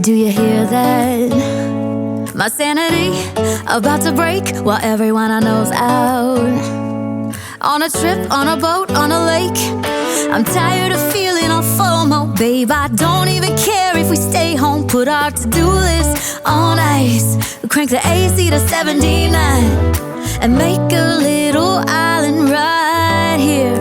Do you hear that? My sanity about to break while everyone I know's out. On a trip, on a boat, on a lake. I'm tired of feeling all FOMO, babe. I don't even care if we stay home. Put our to-do list on ice. Crank the AC to 79 and make a little island right here.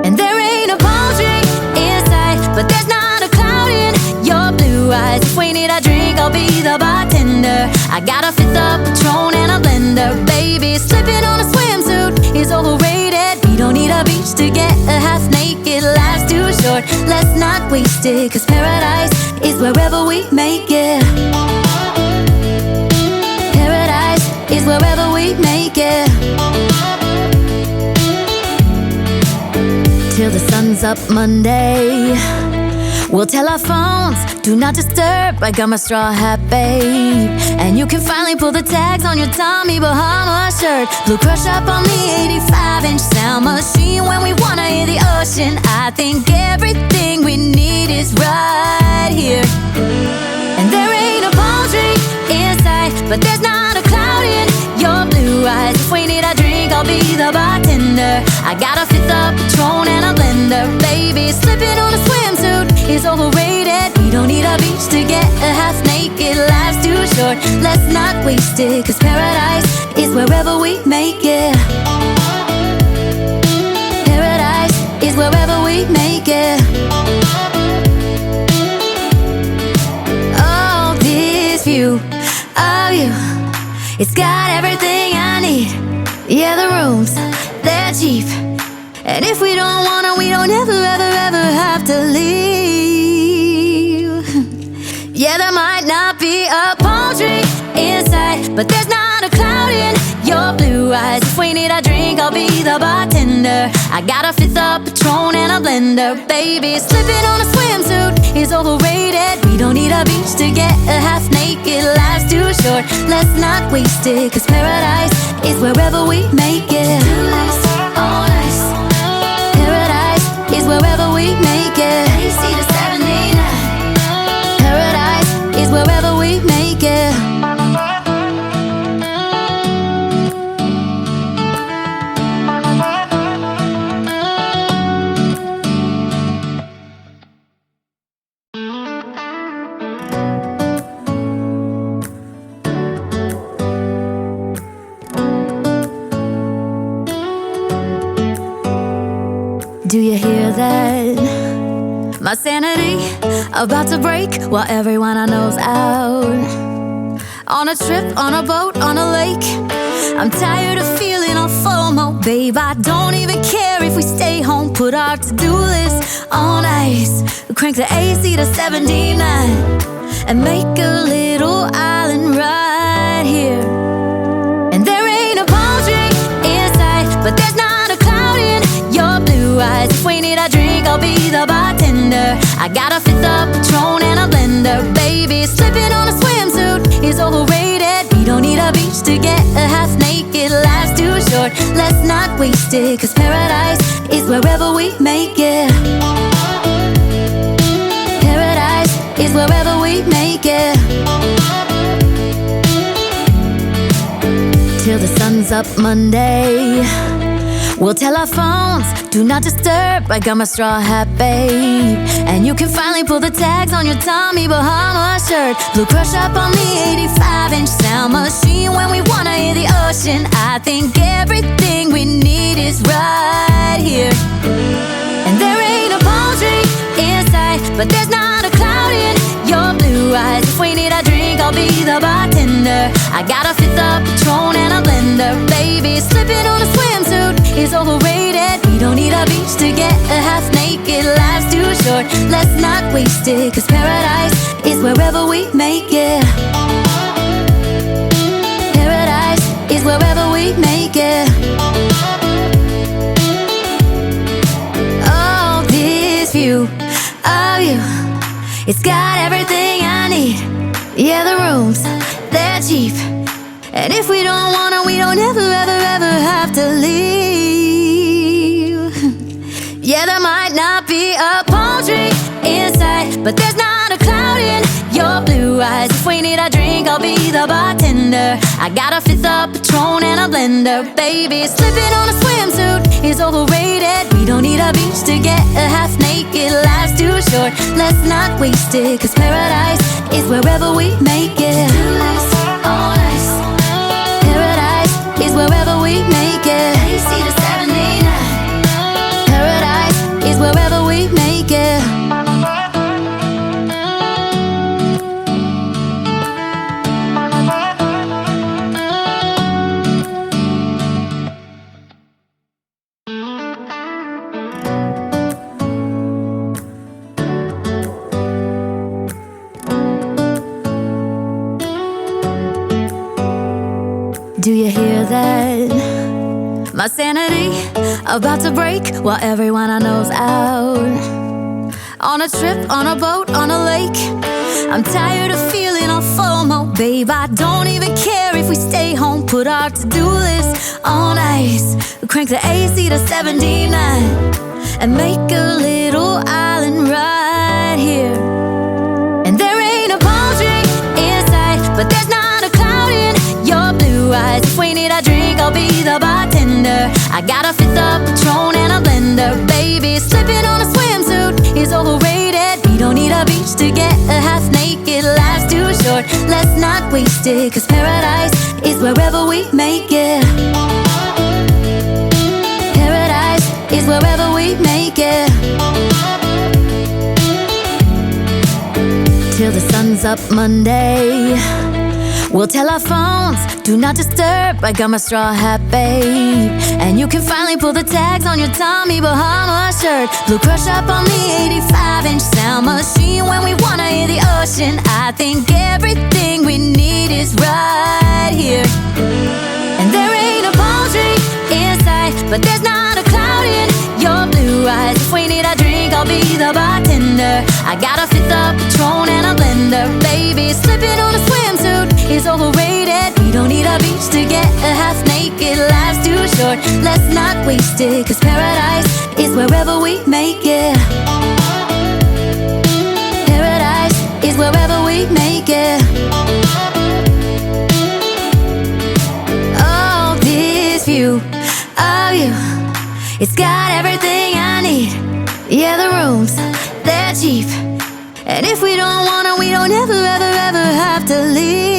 And there ain't a palm tree in sight, but there's not a cloud in your blue eyes. If we need a drink, I'll be the bartender. I got a fifth of Patron and a blender. Baby, slipping on a swimsuit is overrated. We don't need a beach to get a half naked. Life's too short, let's not waste it. Cause paradise is wherever we make it. Paradise is wherever we make it. Till the sun's up Monday, we'll tell our phones, do not disturb. I got my straw hat, babe. And you can finally pull the tags on your Tommy Bahama shirt. Blue crush up on the 85-inch sound machine. When we wanna hear the ocean, I think everything we need is right here. And there ain't a palm tree in sight, but there's not a cloud in your blue eyes. If we need a drink, I'll be the bartender. I got a fifth of Patron and a blender. Baby, slipping on a swimsuit is overrated. We don't need a beach to get a half naked. Life's too short, let's not waste it. Cause paradise is wherever we make it. Paradise is wherever we make it. Oh, this view of you, it's got everything I need. Yeah, the rooms, they're cheap. And if we don't wanna, we don't ever, ever, ever have to leave. Yeah, there might not be a palm tree in sight, but there's not a cloud in your blue eyes. If we need a drink, I'll be the bartender. I got a fifth of Patron and a blender. Baby, slipping on a swimsuit is overrated. We don't need a beach to get a half naked. Life's too short, let's not waste it. Cause paradise is wherever we make it. On ice. Paradise is wherever we make it. AC to 79. Paradise is wherever we make it. Do you hear that? My sanity about to break while everyone I know's out. On a trip, on a boat, on a lake. I'm tired of feeling all FOMO, babe. I don't even care if we stay home. Put our to-do list on ice. Crank the AC to 79 and make a little island right here. And there ain't a palm tree in sight, but there's not a cloud in your blue eyes. If we need a drink, I'll be the bartender. I got a fifth of Patron and a blender. Baby, slipping on a swimsuit is overrated. We don't need a beach to get a half naked. Life's too short, let's not waste it. Cause paradise is wherever we make it. Paradise is wherever we make it. Till the sun's up Monday, we'll tell our phones, do not disturb. I got my straw hat, babe. And you can finally pull the tags on your Tommy Bahama shirt. Blue crush up on the 85-inch sound machine. When we wanna hear the ocean, I think everything we need is right here. And there ain't a palm tree in sight, but there's not a cloud in your blue eyes. If we need a drink, I'll be the bartender. I got a fifth of Patron and a blender. Baby, slipping on a swimsuit is overrated. We don't need a beach to get a half naked. Life's too short, let's not waste it. Cause paradise is wherever we make it. Paradise is wherever we make it. Oh, this view of you, it's got everything I need. Yeah, the rooms, they're cheap. And if we don't wanna, we don't ever, ever, ever have to leave. Yeah, there might not be a palm tree in sight, but there's not a cloud in your blue eyes. If we need a drink, I'll be the bartender. I got a fifth of Patron and a blender. Baby, slipping on a swimsuit is overrated. We don't need a beach to get a half naked. Life's too short, let's not waste it. Cause paradise is wherever we make it. All nice. Paradise is wherever we make it. AC to 79. Paradise is wherever we make it. Do you hear that? My sanity about to break while everyone I know's out. On a trip, on a boat, on a lake. I'm tired of feeling all FOMO, babe. I don't even care if we stay home. Put our to-do list on ice. Crank the AC to 79 and make a little island right here. And there ain't a palm tree in sight, but there's not a cloud in your blue eyes. If we need a drink, I'll be the bartender. I got a fifth of Patron and a blender. Baby, slipping on a swimsuit is overrated. We don't need a beach to get a half naked. Life's too short, let's not waste it. Cause paradise is wherever we make it. Paradise is wherever we make it. Till the sun's up Monday, we'll tell our phones, do not disturb. I got my straw hat, babe. And you can finally pull the tags on your Tommy Bahama shirt. Blue crush up on the 85-inch sound machine. When we wanna hear the ocean, I think everything we need is right here. And there ain't a palm tree in sight, but there's not a cloud in your blue eyes. If we need a drink, I'll be the bartender. I got a fifth of Patron and a blender. Baby, slipping on a swimsuit is overrated. We don't need a beach to get a half naked. Life's too short, let's not waste it. Cause paradise is wherever we make it. Paradise is wherever we make it. Oh, this view of you, it's got everything I need. Yeah, the rooms, they're cheap. And if we don't wanna, we don't ever, ever, ever have to leave.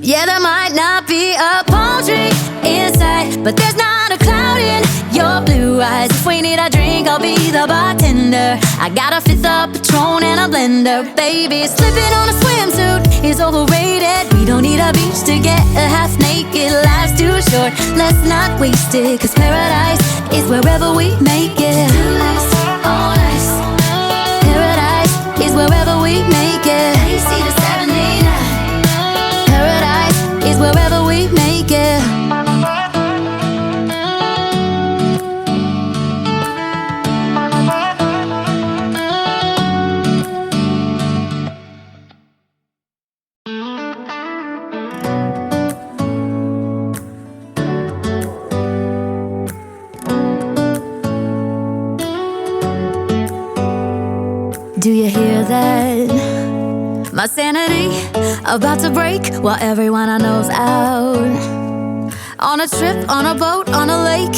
Yeah, there might not be a palm tree in sight, but there's not a cloud in your blue eyes. If we need a drink, I'll be the bartender. I got a fifth of Patron and a blender. Baby, slipping on a swimsuit is overrated. We don't need a beach to get a half naked. Life's too short, let's not waste it. Cause paradise is wherever we make it. All nice. Paradise is wherever we make it. AC to 79. Paradise is wherever we make it. Do you hear that? My sanity about to break while everyone I know's out. On a trip, on a boat, on a lake.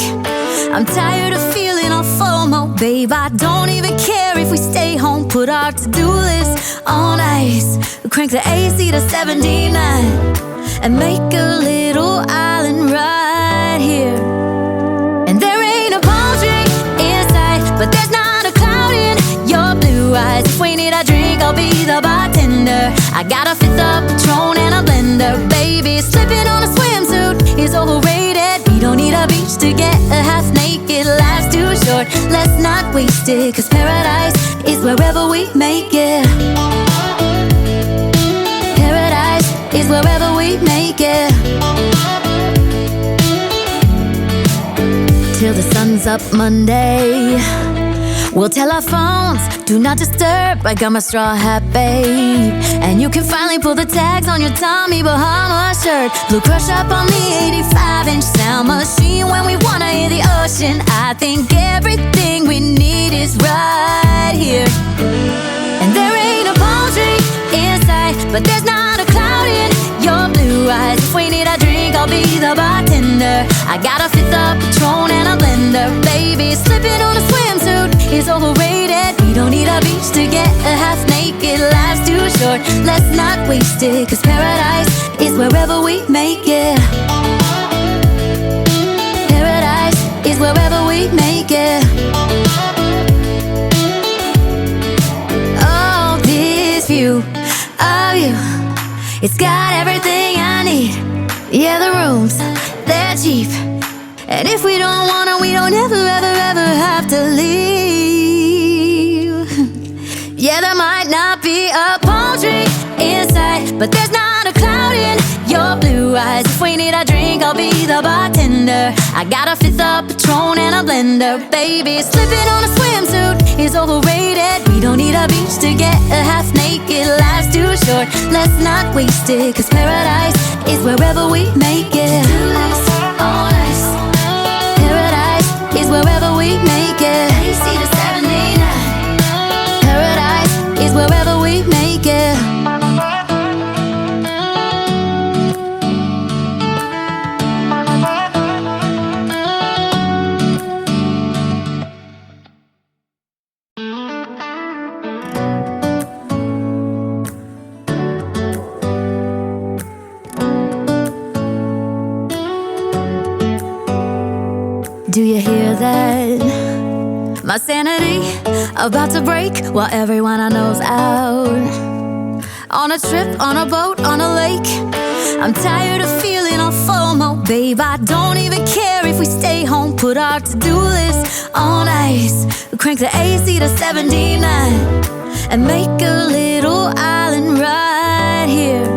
I'm tired of feeling all FOMO, babe. I don't even care if we stay home. Put our to-do list on ice. Crank the AC to 79 and make a little island right here. And there ain't a palm tree in sight, but there's not a cloud in your blue eyes. If we need a drink, I'll be the bartender. I got a fifth of Patron and a blender. Baby, slipping on a swimsuit is overrated. We don't need a beach to get a half naked. Life's too short, let's not waste it. Cause paradise is wherever we make it. Paradise is wherever we make it. Till the sun's up Monday, we'll tell our phones, do not disturb. I got my straw hat, babe. And you can finally pull the tags on your Tommy Bahama shirt. Blue crush up on the 85-inch sound machine. When we wanna hear the ocean, I think everything we need is right here. And there ain't a palm tree in sight, but there's not a cloud in your blue eyes. If we need a drink, I'll be the bartender. I got a fifth of Patron and a blender. Baby, slipping on a swimsuit is overrated. We don't need a beach to get a half naked. Life's too short, let's not waste it, 'cause paradise is wherever we make it. Paradise is wherever we make it. Oh, this view of you, it's got everything I need. Yeah, the rooms, they're cheap, and if we don't want it, we don't ever, ever, ever have to leave. Yeah, there might not be a palm tree inside, but there's not a cloud in your blue eyes. If we need a drink, I'll be the bartender. I got a fifth of Patron and a blender. Baby, slipping on a swimsuit is overrated. We don't need a beach to get a half naked. Life's too short, let's not waste it, 'cause paradise is wherever we make it. Oh, nice. Paradise is wherever we make it. AC to 79. Paradise is wherever we make it. Do you hear that? My sanity about to break while everyone I know's out. On a trip, on a boat, on a lake. I'm tired of feeling all FOMO, babe. I don't even care if we stay home. Put our to-do list on ice. Crank the AC to 79 and make a little island right here.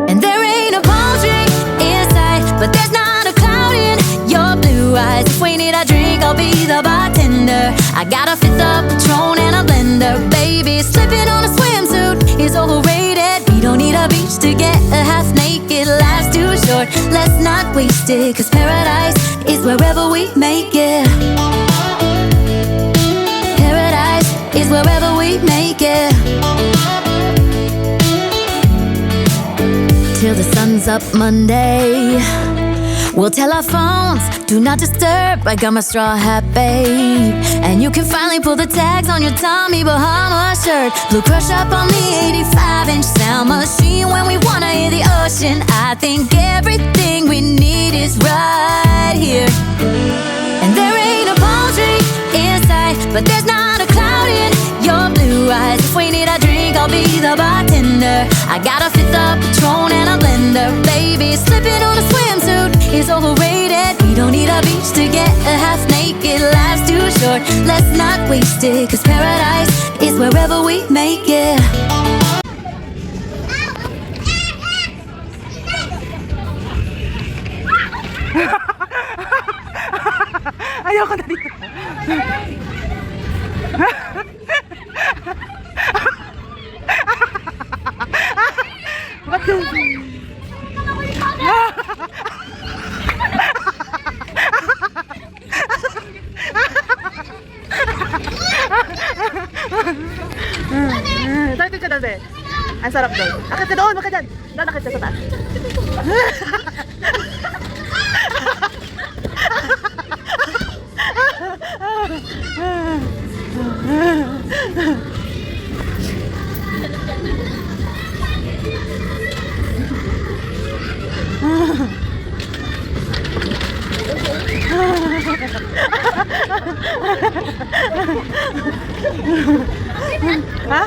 And there ain't a palm tree inside, but there's not a cloud in your blue eyes. If we need a drink, I'll be the bartender. I got a fifth of Patron and a blender. Baby, slipping on a swimsuit is overrated. We don't need a beach to get a half naked. Life's too short, let's not waste it, 'cause paradise is wherever we make it. Paradise is wherever we make it. Till the sun's up Monday, we'll tell our phones, do not disturb. I got my straw hat, babe, and you can finally pull the tags on your Tommy Bahama shirt. Blue crush up on the 85-inch sound machine when we wanna hear the ocean. I think everything we need is right here. And there ain't a palm tree inside, but there's not a cloud in your blue eyes. If we need a drink, I'll be the bartender. I got a fifth of Patron and a blender. Baby, slipping on a swimsuit is overrated. We don't need a beach to get a half naked. Life's too short, let's not waste it, 'cause paradise is wherever we make it. Ayoko na dito. Ba't yun? Dito ka na, be. Ang sarap doon. Akit ka doon, bakit dyan? Doon, akit ka sa taas. Ha?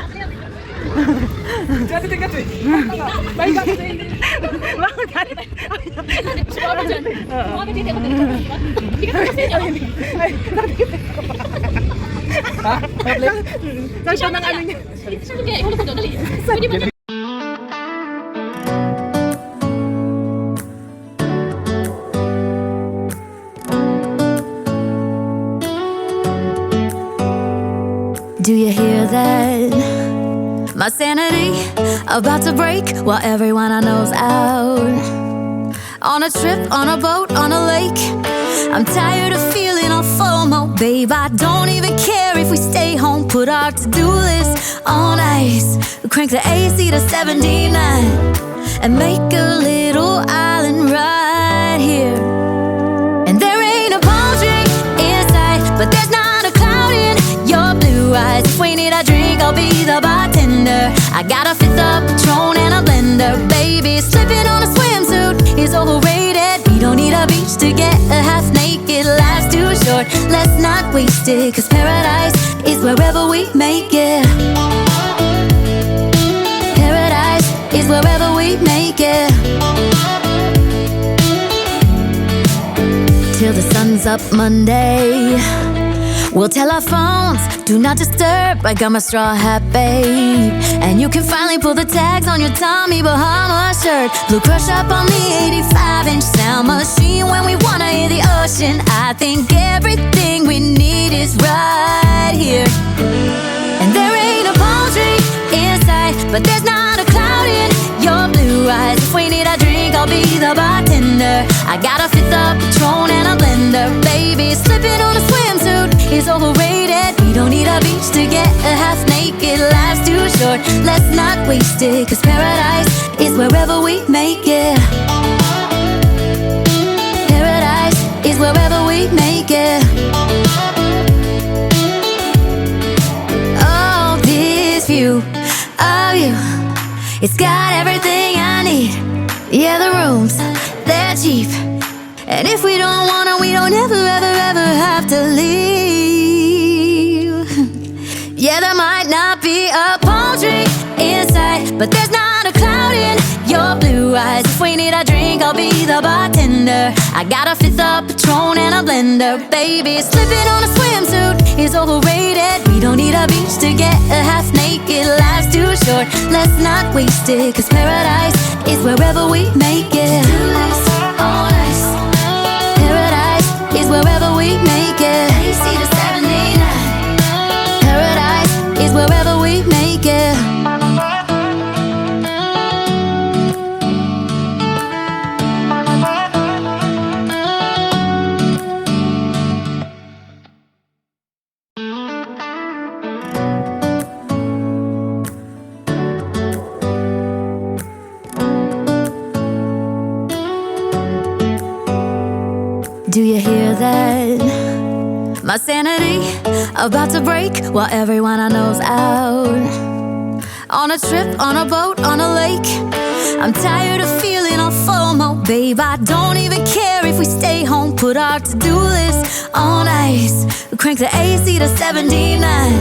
Dati tingkat eh. Baik ka kasi. Bakit dati? Sumama dyan. Sumama dyan ako dito. Hindi ka kasi niya. Ay, dati ko pa. Ha? Sabi siya ng ano niya. Sabi niya, ikaw na ko doon. Sabi niya. Do you hear that? My sanity about to break while everyone I know's out. On a trip, on a boat, on a lake. I'm tired of feeling all FOMO, babe. I don't even care if we stay home. Put our to-do list on ice. Crank the AC to 79 and make a little island right here. And there ain't a palm tree in sight, but there's not a cloud in your blue eyes. If we need a drink, I'll be the bartender. I got a fifth of Patron and a blender. Baby, slipping on a swimsuit is overrated. We don't need a beach to get a half naked. Life's too short, let's not waste it, 'cause paradise is wherever we make it. Paradise is wherever we make it. Till the sun's up Monday, we'll tell our phones, do not disturb. I got my straw hat, babe, and you can finally pull the tags on your Tommy Bahama shirt. Blue crush up on the 85-inch sound machine when we wanna hear the ocean. I think everything we need is right here. And there ain't a palm tree in sight, but there's not a cloud in your blue eyes. If we need a drink, I'll be the bartender. I got a fifth of Patron and a blender. Baby, slipping on a swimsuit is overrated. We don't need a beach to get a half naked. Life's too short, let's not waste it, 'cause paradise is wherever we make it. Paradise is wherever we make it. Oh, this view of you, it's got everything I need. Yeah, the rooms, they're cheap, and if we don't wanna, we don't ever, ever, ever have to leave. Yeah, there might not be a palm tree in sight, but there's not a cloud in your blue eyes. If we need a drink, I'll be the bartender. I got a fifth of Patron and a blender. Baby, slipping on a swimsuit is overrated. We don't need a beach to get a half naked. Life's too short, let's not waste it, 'cause paradise is wherever we make it. On ice. Paradise is wherever we make it. AC to 79. Paradise is wherever we make it. Do you hear that? My sanity about to break while everyone I know's out. On a trip, on a boat, on a lake. I'm tired of feeling all FOMO, babe. I don't even care if we stay home. Put our to-do list on ice. Crank the AC to 79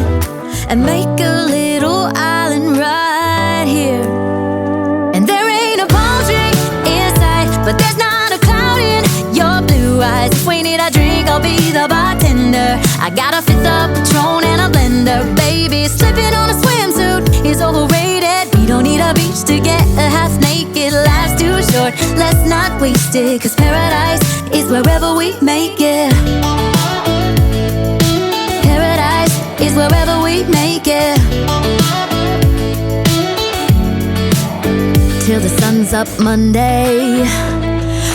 and make a little island right here. And there ain't a palm tree in sight, but there's not a cloud in your blue eyes. If we need a drink, I'll be the bartender. I got a fifth of Patron and a blender. Baby, slipping on a swimsuit is overrated. We don't need a beach to get a half naked. Life's too short, let's not waste it, 'cause paradise is wherever we make it. Paradise is wherever we make it. Till the sun's up Monday,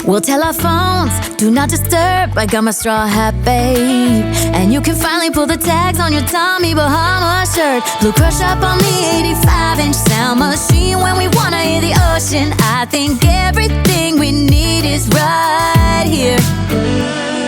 we'll tell our phones, do not disturb. I got my straw hat, babe, and you can finally pull the tags on your Tommy Bahama shirt. Blue crush up on the 85-inch sound machine when we wanna hear the ocean. I think everything we need is right here.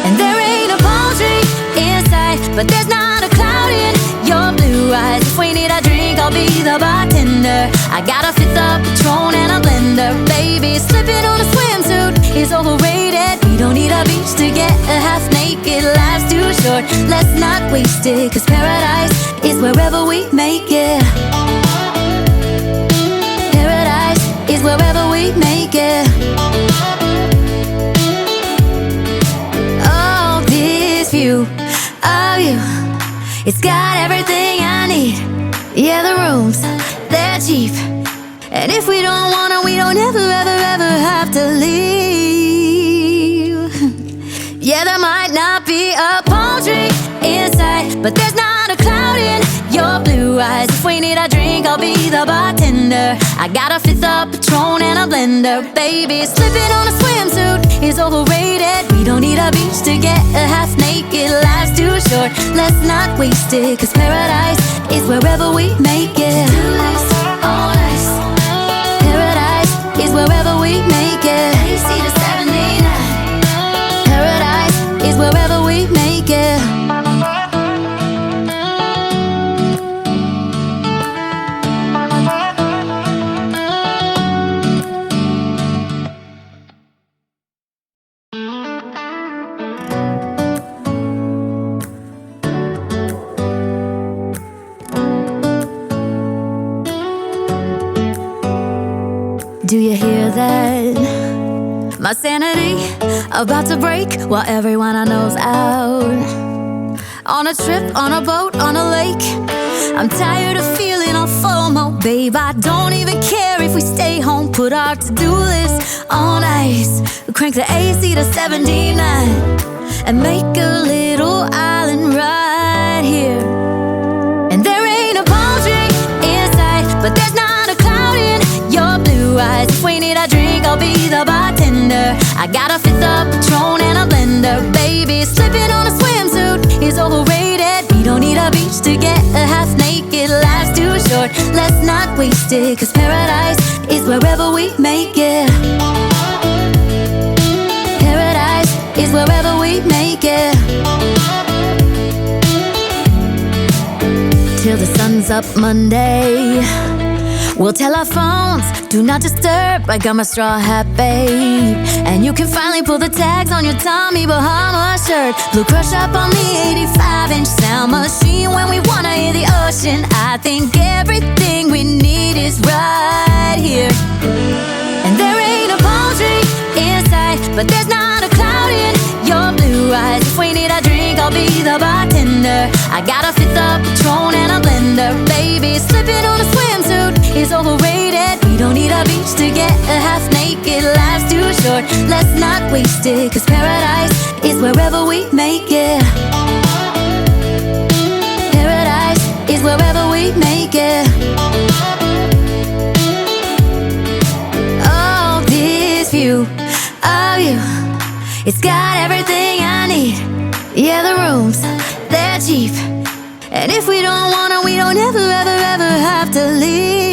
And there ain't a palm tree in sight, but there's not a cloud in your blue eyes. If we need a drink, I'll be the bartender. I got a fifth of Patron and a blender. Baby, slipping on a swimsuit is overrated. We don't need a beach to get a half naked. Life's too short, let's not waste it, 'cause paradise is wherever we make it. Paradise is wherever we make it. Oh, this view of you, it's got everything I need. Yeah, the rooms, they're cheap, and if we don't wanna, we don't ever, ever, ever have to leave. Yeah, there might not be a palm tree in sight, but there's not a cloud in your your blue eyes. If we need a drink, I'll be the bartender. I got a fifth of Patron and a blender. Baby, slipping on a swimsuit is overrated. We don't need a beach to get half naked. Life's too short, let's not waste it, 'cause paradise is wherever we make it. Do this all nice. Paradise is wherever we make it. AC to 79. Paradise is wherever we make it. Do you hear that? My sanity about to break while everyone I know's out. On a trip, on a boat, on a lake. I'm tired of feeling all FOMO, babe. I don't even care if we stay home. Put our to-do list on ice. Crank the AC to 79 and make a little island right here. And there ain't a palm tree inside, but there's not a cloud in your blue eyes. If we need a drink, I'll be the bartender. I got a fifth of Patron and a blender. Baby, slipping on a swimsuit is overrated. We don't need a beach to get half naked. Life's too short, let's not waste it, 'cause paradise is wherever we make it. Paradise is wherever we make it. Till the sun's up Monday, we'll tell our phones, do not disturb. I got my straw hat, babe. And you can finally pull the tags on your Tommy Bahama shirt. Blue crush up on the 85-inch sound machine when we wanna hear the ocean. I think everything we need is right here. And there ain't a palm tree inside, but there's not a cloud in your blue eyes. If we need a drink, I'll be the bartender. I got a fifth of Patron and a blender. Baby, slipping on a swimsuit is overrated. We don't need a beach to get half naked. Life's too short, let's not waste it, 'cause paradise is wherever we make it. Paradise is wherever we make it. Oh, this view of you, it's got everything I need. Yeah, the rooms, they're cheap. And if we don't want it, we don't ever, ever, ever have to leave.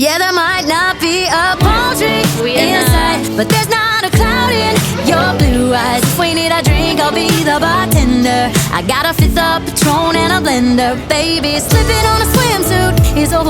Yeah, there might not be a palm tree inside, but there's not a cloud in your blue eyes. If we need a drink, I'll be the bartender. I got a fifth of Patron and a blender. Baby, slipping on a swimsuit is over.